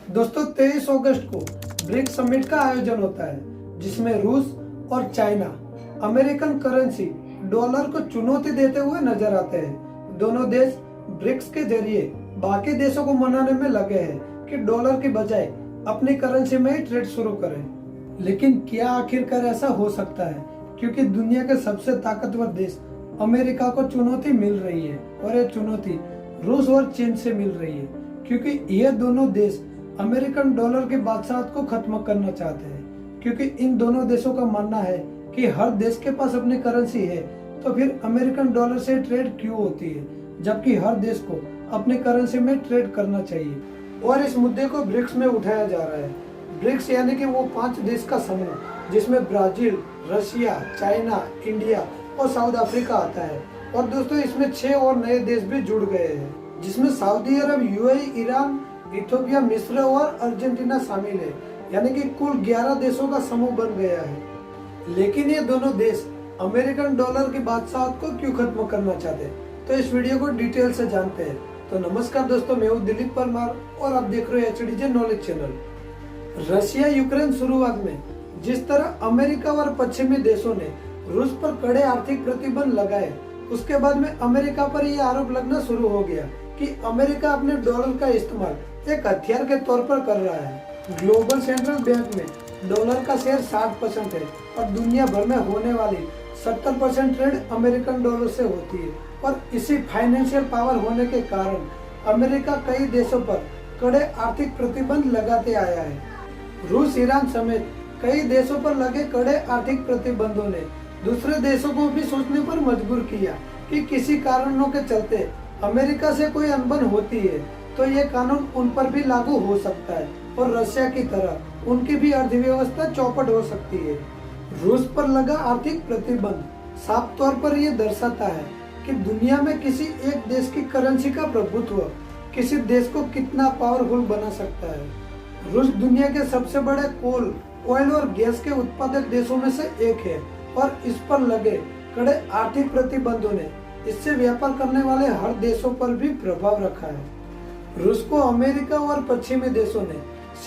दोस्तों 23 अगस्त को BRICS summit का आयोजन होता है, जिसमें रूस और चाइना अमेरिकन करेंसी डॉलर को चुनौती देते हुए नजर आते हैं। दोनों देश ब्रिक्स के जरिए बाकी देशों को मनाने में लगे हैं कि डॉलर की बजाय अपनी करेंसी में ही ट्रेड शुरू करें। लेकिन क्या आखिरकार ऐसा हो सकता है? क्योंकि दुनिया के सबसे ताकतवर देश अमेरिका को चुनौती मिल रही है, और ये चुनौती रूस और चीन से मिल रही है, क्योंकि ये दोनों देश अमेरिकन डॉलर की बादशाहत को खत्म करना चाहते हैं। क्योंकि इन दोनों देशों का मानना है कि हर देश के पास अपनी करेंसी है, तो फिर अमेरिकन डॉलर से ट्रेड क्यों होती है, जबकि हर देश को अपनी करेंसी में ट्रेड करना चाहिए। और इस मुद्दे को ब्रिक्स में उठाया जा रहा है। ब्रिक्स यानी कि वो 5 देश का समूह जिसमें ब्राजील, रशिया, चाइना, इंडिया और साउथ अफ्रीका आता है। और दोस्तों इसमें 6 और नए देश भी जुड़ गए हैं, जिसमें सऊदी अरब, यूएई, ईरान, इथियोपिया, मिस्र और अर्जेंटीना शामिल है। यानी कि कुल 11 देशों का समूह बन गया है। लेकिन ये दोनों देश अमेरिकन डॉलर की बादशाहत को क्यों खत्म करना चाहते हैं, तो इस वीडियो को डिटेल से जानते हैं। तो नमस्कार दोस्तों, मैं हूँ दिलीप परमार और आप देख रहे हैं HDJ knowledge channel. Russia Ukraine शुरुआत में जिस तरह अमेरिका और पश्चिमी देशों ने रूस पर कड़े आर्थिक प्रतिबंध लगाए, उसके बाद में अमेरिका पर यह आरोप लगना शुरू हो गया कि अमेरिका अपने डॉलर का इस्तेमाल एक हथियार के तौर पर कर रहा है। ग्लोबल सेंट्रल बैंक में डॉलर का शेयर 60% है और दुनिया भर में होने वाली 70% ट्रेड अमेरिकन डॉलर से होती है। और इसी फाइनेंशियल पावर होने के कारण अमेरिका कई देशों पर कड़े आर्थिक प्रतिबंध लगाते आया है। रूस, ईरान समेत कई देशों पर लगे कड़े आर्थिक प्रतिबंधों ने दूसरे देशों को भी सोचने पर मजबूर किया कि किसी कारणों के चलते अमेरिका से कोई अनबन होती है तो ये कानून उन पर भी लागू हो सकता है और रशिया की तरह उनकी भी अर्थव्यवस्था चौपट हो सकती है। रूस पर लगा आर्थिक प्रतिबंध साफ तौर पर ये दर्शाता है कि दुनिया में किसी एक देश की करेंसी का प्रभुत्व किसी देश को कितना पावरफुल बना सकता है। रूस दुनिया के सबसे बड़े कोल, ऑयल और गैस के उत्पादक देशों में से एक है और इस पर लगे कड़े आर्थिक प्रतिबंधों ने इससे व्यापार करने वाले हर देशों पर भी प्रभाव रखा है। रूस को अमेरिका और पश्चिमी देशों ने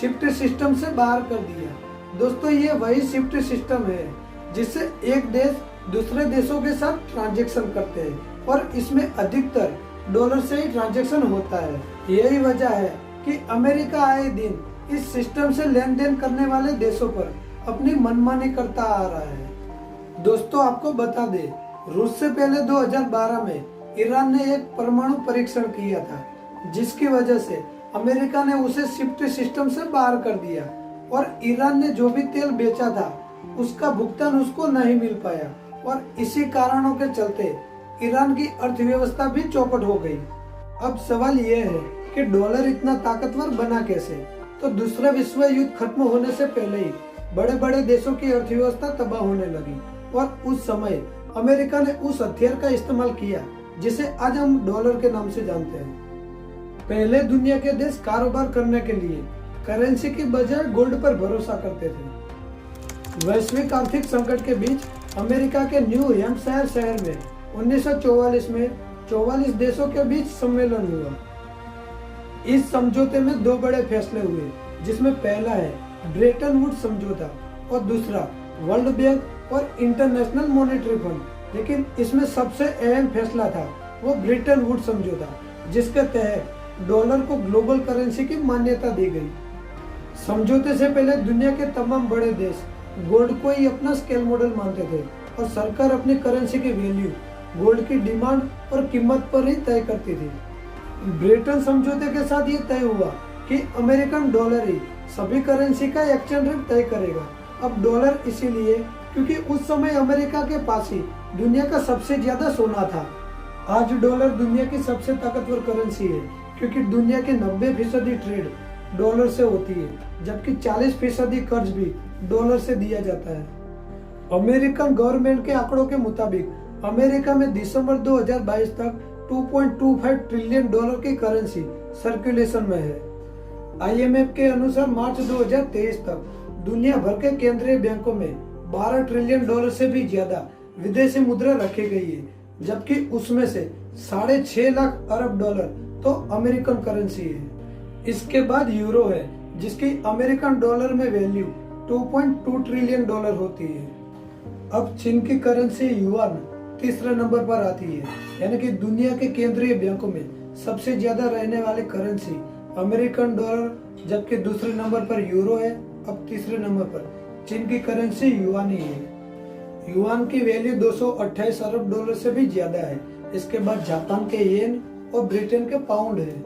शिफ्ट सिस्टम से बाहर कर दिया। दोस्तों ये वही शिफ्ट सिस्टम है जिससे एक देश दूसरे देशों के साथ ट्रांजैक्शन करते हैं और इसमें अधिकतर डॉलर से ही ट्रांजैक्शन होता है। यही वजह है कि अमेरिका आए दिन इस सिस्टम से लेन देन करने वाले देशों पर अपनी मनमानी करता आ रहा है। दोस्तों आपको बता दे, रूस से पहले 2012 में ईरान ने एक परमाणु परीक्षण किया था, जिसकी वजह से अमेरिका ने उसे शिफ्ट सिस्टम से बाहर कर दिया और ईरान ने जो भी तेल बेचा था उसका भुगतान उसको नहीं मिल पाया और इसी कारणों के चलते ईरान की अर्थव्यवस्था भी चौपट हो गई। अब सवाल यह है कि डॉलर इतना ताकतवर बना कैसे? तो दूसरा विश्व युद्ध खत्म होने से पहले ही बड़े बड़े देशों की अर्थव्यवस्था तबाह होने लगी और उस समय अमेरिका ने उस हथियार का इस्तेमाल किया जिसे आज हम डॉलर के नाम से जानते हैं। पहले दुनिया के देश कारोबार करने के लिए करेंसी की बजाय गोल्ड पर भरोसा करते थे। वैश्विक आर्थिक संकट के बीच अमेरिका के न्यू हैम्पशायर शहर में 1944 में 44 देशों के बीच सम्मेलन हुआ। इस समझौते में 2 बड़े फैसले हुए, जिसमें पहला है ब्रेटन वुड्स समझौता और दूसरा वर्ल्ड बैंक और इंटरनेशनल मॉनेटरी फंड। लेकिन इसमें सबसे अहम फैसला था वो ब्रेटन वुड्स समझौता, जिसके तहत डॉलर को ग्लोबल करेंसी की मान्यता दी गई। समझौते से पहले दुनिया के तमाम बड़े देश गोल्ड को ही अपना स्केल मॉडल मानते थे और सरकार अपनी करेंसी की वैल्यू गोल्ड की डिमांड और कीमत पर ही तय करती थी। ब्रेटन समझौते के साथ ये तय हुआ कि अमेरिकन डॉलर ही सभी करेंसी का एक्सचेंज रेट तय करेगा। अब डॉलर इसीलिए क्योंकि उस समय अमेरिका के पास ही दुनिया का सबसे ज्यादा सोना था। आज डॉलर दुनिया की सबसे ताकतवर करेंसी है क्योंकि दुनिया के 90% ट्रेड डॉलर से होती है, जबकि 40% कर्ज भी डॉलर से दिया जाता है। अमेरिकन गवर्नमेंट के आंकड़ों के मुताबिक अमेरिका में दिसंबर 2022 तक 2.25 ट्रिलियन डॉलर की करेंसी सर्कुलेशन में है। IMF के अनुसार मार्च 2023 तक दुनिया भर के केंद्रीय बैंकों में 12 ट्रिलियन डॉलर से भी ज्यादा विदेशी मुद्रा रखी गई है, जबकि उसमें से 6.5 लाख अरब डॉलर तो अमेरिकन करेंसी है। इसके बाद यूरो है, जिसकी अमेरिकन डॉलर में वैल्यू 2.2 ट्रिलियन डॉलर होती है। अब चीन की करेंसी युआन तीसरे नंबर पर आती है, यानी कि दुनिया के केंद्रीय बैंकों में सबसे ज्यादा रहने वाली करेंसी अमेरिकन डॉलर, जबकि दूसरे नंबर पर यूरो है। अब तीसरे नंबर पर चीन की करेंसी युआन ही है। युआन की वैल्यू 228 अरब डॉलर से भी ज्यादा है। इसके बाद जापान के येन और ब्रिटेन के पाउंड है।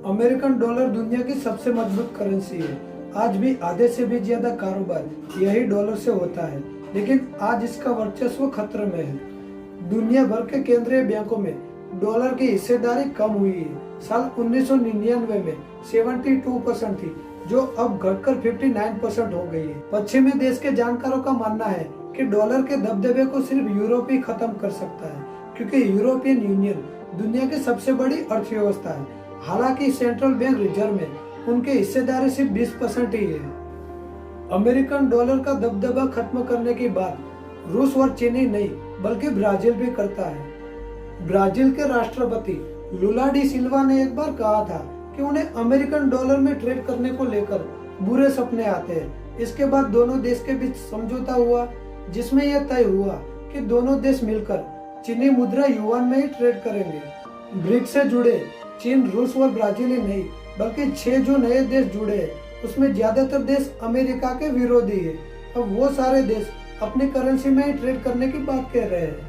अमेरिकन डॉलर दुनिया की सबसे मजबूत करेंसी है। आज भी आधे से भी ज्यादा कारोबार यही डॉलर से होता है, लेकिन आज इसका वर्चस्व खतरे में है। दुनिया भर के केंद्रीय बैंकों में डॉलर की हिस्सेदारी कम हुई है। साल 1999 में 72% थी, जो अब घटकर 59% हो गई है। पश्चिमी देश के जानकारों का मानना है कि डॉलर के दबदबे को सिर्फ यूरोप ही खत्म कर सकता है, क्योंकि यूरोपियन यूनियन दुनिया की सबसे बड़ी अर्थव्यवस्था है। हालांकि सेंट्रल बैंक रिजर्व में उनकी हिस्सेदारी सिर्फ 20% ही है। अमेरिकन डॉलर का दबदबा खत्म करने की बात रूस और चीन ही नहीं बल्कि ब्राजील भी करता है। ब्राजील के राष्ट्रपति लुला डी सिल्वा ने एक बार कहा था कि उन्हें अमेरिकन डॉलर में ट्रेड करने को लेकर बुरे सपने आते हैं। इसके बाद दोनों देश के बीच समझौता हुआ, जिसमें यह तय हुआ कि दोनों देश मिलकर चीनी मुद्रा युआन में ही ट्रेड करेंगे। ब्रिक्स से जुड़े चीन, रूस और ब्राजील ही नहीं बल्कि 6 जो नए देश जुड़े हैं, उसमें ज्यादातर देश अमेरिका के विरोधी है। अब वो सारे देश अपनी करेंसी में ही ट्रेड करने की बात कह रहे हैं।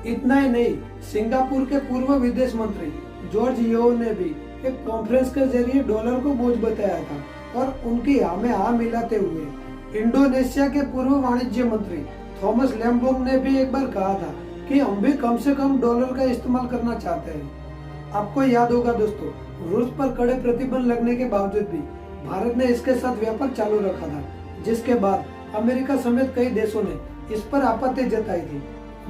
इतना ही नहीं, सिंगापुर के पूर्व विदेश मंत्री जॉर्ज यो ने भी एक कॉन्फ्रेंस के जरिए डॉलर को बोझ बताया था और उनकी हाँ में हाँ मिलाते हुए इंडोनेशिया के पूर्व वाणिज्य मंत्री थॉमस लैम्बोंग ने भी एक बार कहा था कि हम भी कम से कम डॉलर का इस्तेमाल करना चाहते हैं। आपको याद होगा दोस्तों, रूस पर कड़े प्रतिबंध लगने के बावजूद भी भारत ने इसके साथ व्यापार चालू रखा था, जिसके बाद अमेरिका समेत कई देशों ने इस पर आपत्ति जताई थी,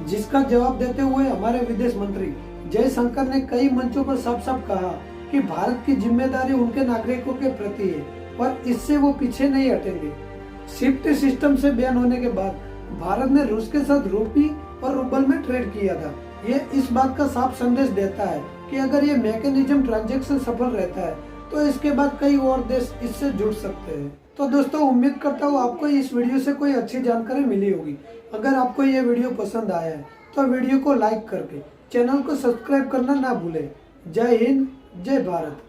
जिसका जवाब देते हुए हमारे विदेश मंत्री जयशंकर ने कई मंचों पर साफ साफ कहा कि भारत की जिम्मेदारी उनके नागरिकों के प्रति है और इससे वो पीछे नहीं हटेंगे। स्विफ्ट सिस्टम से बैन होने के बाद भारत ने रूस के साथ रूपी और रूबल में ट्रेड किया था। ये इस बात का साफ संदेश देता है कि अगर ये मैकेनिज्म ट्रांजैक्शन सफल रहता है तो इसके बाद कई और देश इससे जुड़ सकते हैं। तो दोस्तों, उम्मीद करता हूँ आपको इस वीडियो से कोई अच्छी जानकारी मिली होगी। अगर आपको ये वीडियो पसंद आया है तो वीडियो को लाइक करके चैनल को सब्सक्राइब करना ना भूलें। जय हिंद, जय भारत।